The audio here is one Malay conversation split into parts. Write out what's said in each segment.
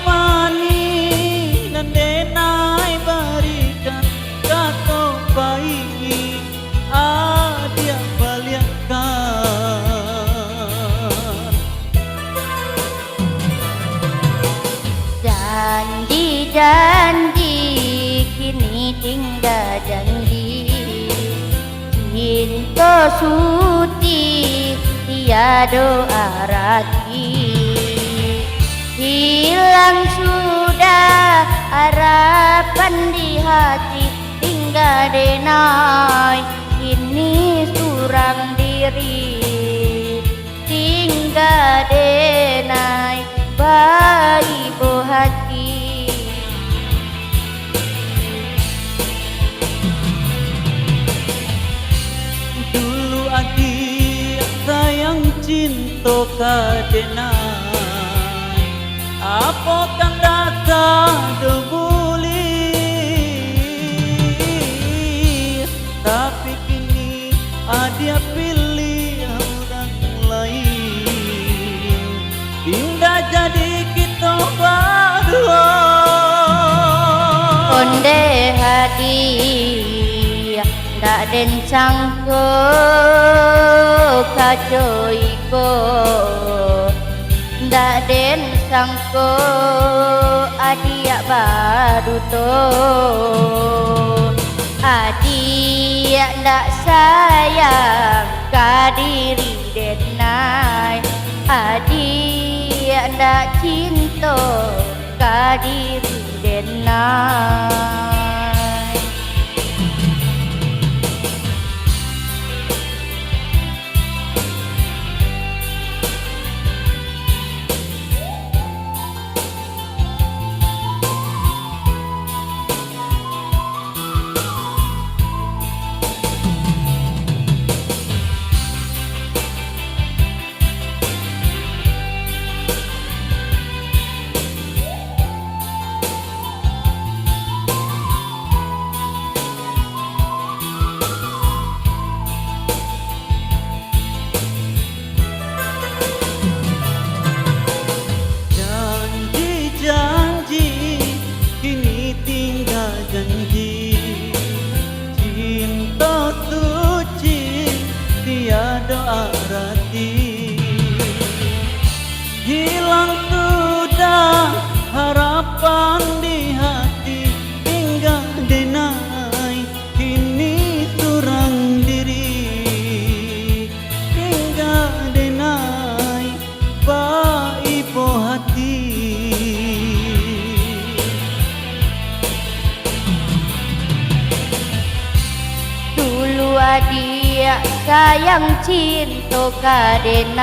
mani nandenai barikan kato bayi adia baliakan. Janji-janji kini tinggal janji, cinta suci tiada arti. Hilang sudah harapan di hati, tinggal denai kini surang diri, tinggal denai bayi bo hati. Dulu adik sayang cinta kadenai, apa kan rasa debuli, tapi kini adik pilih orang lain, hingga jadi kita berdua. Onde hati tak den sangko kacau iko, tak den sangko adia baru to, adia tak sayang kadiri denai, adia tak cinta kadiri denai. Janji cinta suci tiada arti, hilang sudah harapan di hati, tinggal denai kini surang diri, tinggal denai bayi po hati. Adia sayang cinta kadenai,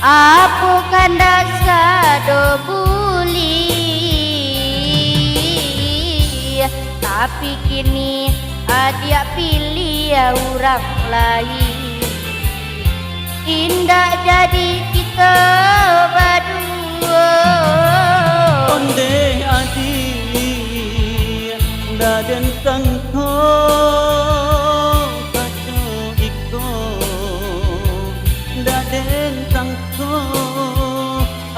apa kan dasar do buli, tapi kini adia pilih orang lain, indah jadi kita berdua. Onde adik daden sangko daden sangko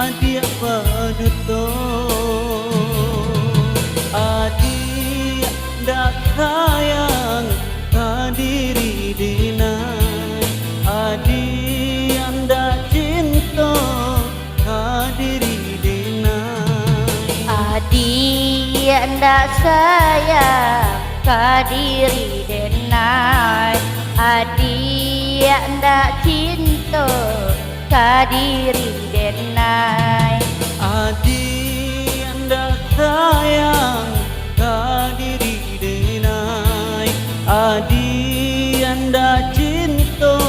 adia paduto, adia dak sayang kadiri denai, adia dak cinta kadiri denai, adia dak sayang kadiri denai, adia ndak cinta kadiri denai, adia ndak sayang kadiri denai, adia ndak cinta